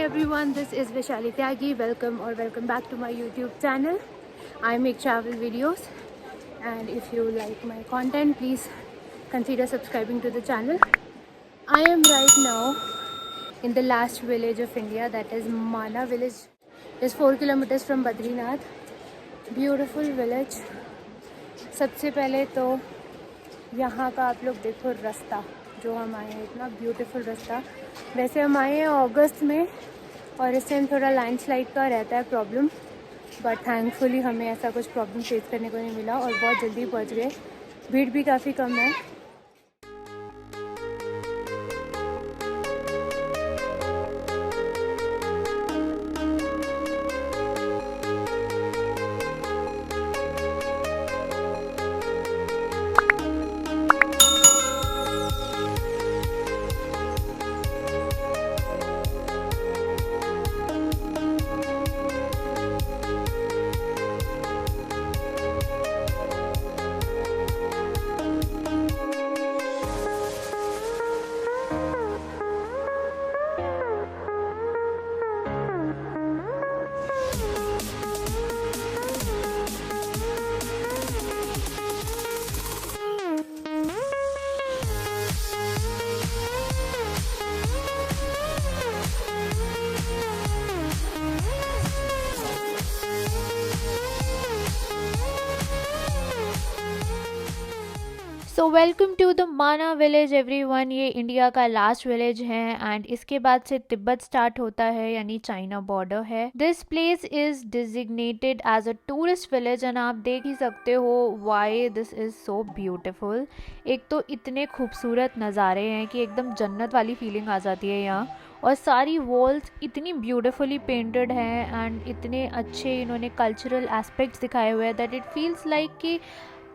everyone, this is Vishali Tyagi. Welcome back to my YouTube channel. I make travel videos, and if you like my content, please consider subscribing to the channel. I am right now in the last village of India, that is Mana village. It's 4 kilometers from Badrinath. Beautiful village. सबसे पहले तो यहाँ का आप लोग देखो रास्ता जो हम आए हैं, इतना ब्यूटीफुल रास्ता। वैसे हम आए हैं अगस्त में और इस टाइम थोड़ा लैंडस्लाइड का रहता है प्रॉब्लम, बट थैंकफुली हमें ऐसा कुछ प्रॉब्लम फेस करने को नहीं मिला और बहुत जल्दी पहुँच गए। भीड़ भी काफ़ी कम है। So welcome to the Mana village everyone. ये इंडिया का लास्ट विलेज है एंड इसके बाद से तिब्बत स्टार्ट होता है, यानी चाइना बॉर्डर है। This place is designated as a tourist village एंड आप देख ही सकते हो why this is so beautiful. एक तो इतने खूबसूरत नज़ारे हैं कि एकदम जन्नत वाली फीलिंग आ जाती है यहाँ, और सारी वॉल्स इतनी ब्यूटीफुली पेंटेड हैं एंड इतने अच्छे इन्होंने कल्चरल एस्पेक्ट्स दिखाए हुए हैं दैट इट फील्स लाइक कि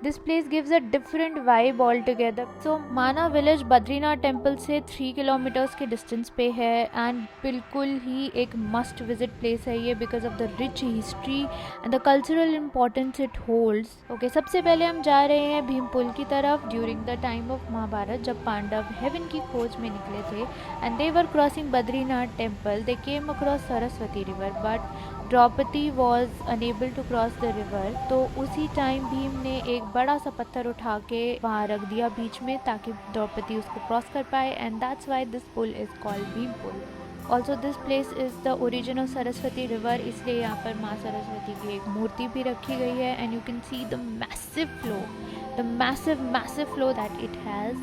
this place gives a different vibe all together. So माना विलेज बद्रीनाथ टेम्पल से 3 किलोमीटर्स के डिस्टेंस पे है एंड बिल्कुल ही एक मस्ट विजिट प्लेस है ये, because of the rich history and the cultural importance it holds. Okay, सबसे पहले हम जा रहे हैं भीमपुल की तरफ। During the time of Mahabharat, जब पांडव हेवन की खोज में निकले थे and they were crossing Badrinath temple, they came across Saraswati river, but Draupadi was unable to cross the river. तो उसी टाइम भीम ने एक बड़ा सा पत्थर उठा के वहाँ रख दिया बीच में ताकि द्रौपदी उसको क्रॉस कर पाए, and that's why this pul is called Bhim pul. Also this place is the origin of Saraswati river, इसलिए यहाँ पर माँ सरस्वती की एक मूर्ति भी रखी गई है and you can see the massive flow that it has.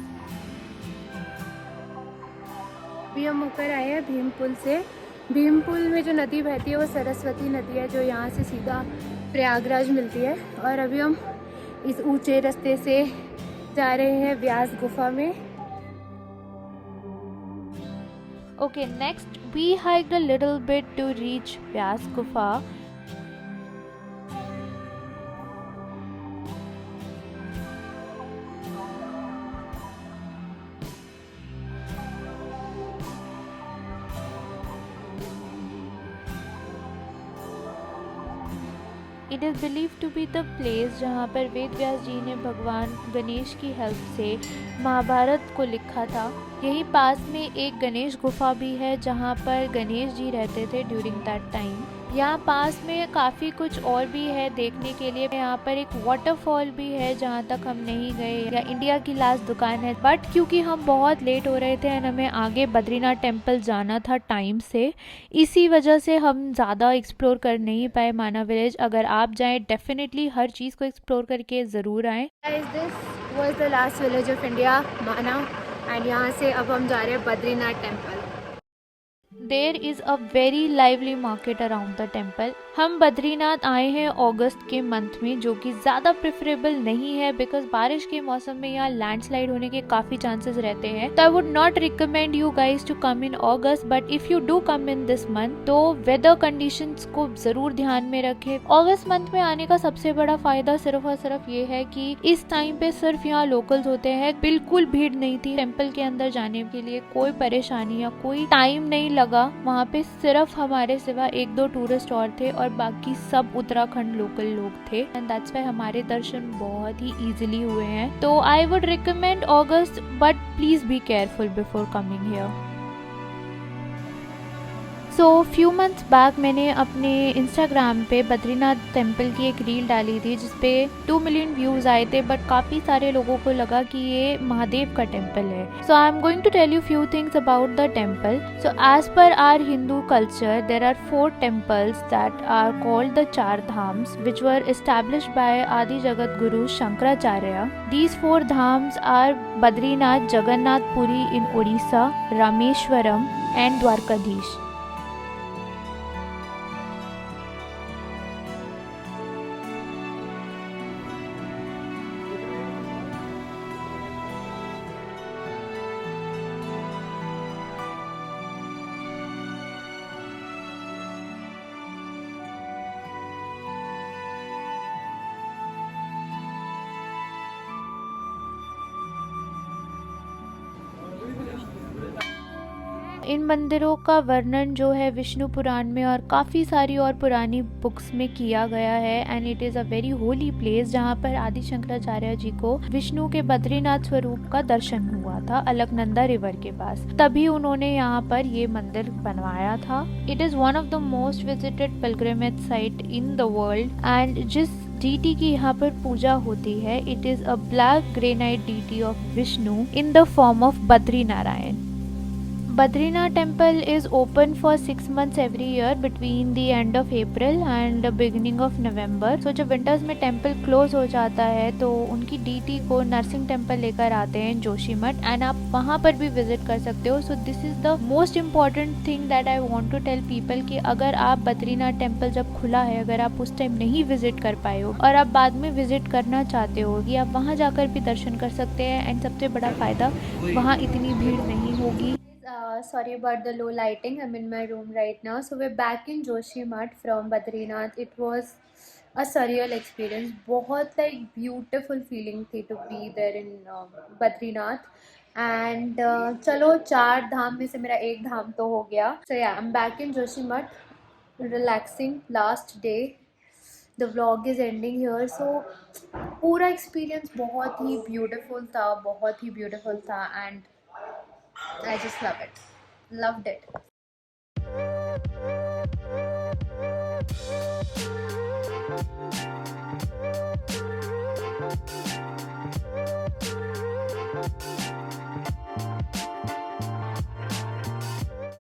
अभी हम ऊपर आए हैं भीमपुल से। भीमपुल में जो नदी बहती है वो सरस्वती नदी है, जो यहाँ से सीधा प्रयागराज मिलती है। और अभी हम इस ऊंचे रास्ते से जा रहे हैं व्यास गुफा में। Okay, next we hiked a little bit to reach Vyas Gufa. It is believe to be the place जहाँ पर वेद व्यास जी ने भगवान गणेश की हेल्प से महाभारत को लिखा था। यहीं पास में एक गणेश गुफा भी है जहाँ पर गणेश जी रहते थे ड्यूरिंग दैट टाइम। यहाँ पास में काफ़ी कुछ और भी है देखने के लिए। यहाँ पर एक वाटरफॉल भी है जहाँ तक हम नहीं गए, या इंडिया की लास्ट दुकान है, बट क्योंकि हम बहुत लेट हो रहे थे एंड हमें आगे बद्रीनाथ टेम्पल जाना था टाइम से, इसी वजह से हम ज़्यादा एक्सप्लोर कर नहीं पाए माना विलेज। अगर आप जाएँ डेफिनेटली हर चीज़ को एक्सप्लोर करके ज़रूर आएँ। This was the last village of India, Mana, and यहाँ से अब हम जा रहे हैं Badrinath temple. There is a very lively market around the temple. हम बद्रीनाथ आए हैं अगस्त के मंथ में, जो कि ज़्यादा प्रेफरेबल नहीं है बिकॉज बारिश के मौसम में यहाँ लैंडस्लाइड होने के काफ़ी चांसेस रहते हैं। तो I would not recommend you guys to come in August, but if you do come in this month तो वेदर कंडीशंस को ज़रूर ध्यान में रखें। अगस्त मंथ में आने का सबसे बड़ा फ़ायदा सिर्फ और सिर्फ ये है कि इस टाइम पे सिर्फ यहाँ लोकल्स होते हैं। बिल्कुल भीड़ नहीं थी टेम्पल के अंदर जाने के लिए, कोई परेशानी या कोई टाइम नहीं लगा। वहाँ पे सिर्फ हमारे सिवा 1-2 टूरिस्ट और थे और बाकी सब उत्तराखंड लोकल लोग थे, एंड दैट्स व्हाई हमारे दर्शन बहुत ही इजीली हुए हैं। तो I would recommend August, but please be careful before coming here. So few months back मैंने अपने इंस्टाग्राम पे बद्रीनाथ टेम्पल की एक रील डाली थी जिसपे 2 मिलियन व्यूज़ आए थे, बट काफ़ी सारे लोगों को लगा कि ये महादेव का टेम्पल है. So I am going to tell you few things about the temple. So as per our Hindu culture there are 4 temples that are called the Char Dhams, which were established by Adi Jagat Guru Shankaracharya. These 4 dhams are Badrinath, Jagannath Puri in Odisha, Rameshwaram and Dwarkadhish. इन मंदिरों का वर्णन जो है विष्णु पुराण में और काफ़ी सारी और पुरानी बुक्स में किया गया है. And it is a very holy place जहाँ पर आदि शंकराचार्य जी को विष्णु के बद्रीनाथ स्वरूप का दर्शन हुआ था अलकनंदा रिवर के पास. तभी उन्होंने यहाँ पर ये मंदिर बनवाया था. It is one of the most visited pilgrimage site in the world. And जिस डीटी की यहाँ पर पूजा होती है, it is a black granite deity of Vishnu in the form of Badri Narayan. Badrinath temple is open for 6 months every year between the end of April and the beginning of November. So जब winters में temple close हो जाता है तो उनकी DT को Narasimha temple लेकर आते हैं जोशीमठ, एंड आप वहाँ पर भी विजिट कर सकते हो. So this is the most important thing that I want to tell people कि अगर आप बद्रीनाथ टेम्पल जब खुला है, अगर आप उस टाइम नहीं विजिट कर पाए हो और आप बाद में विजिट करना चाहते हो कि आप वहाँ जाकर भी दर्शन कर सकते हैं. एंड सबसे बड़ा फ़ायदा, वहाँ इतनी भीड़ नहीं होगी. Sorry about the low lighting. I'm in my room right now. So we're back in Joshimath from Badrinath. It was a surreal experience. बहुत like beautiful feeling थी to be there in Badrinath. And चलो 4 धाम में से मेरा एक धाम तो हो गया. So yeah, I'm back in Joshimath, relaxing. Last day. The vlog is ending here. So पूरा experience बहुत ही beautiful था, बहुत ही beautiful था, and I just love it. Loved it.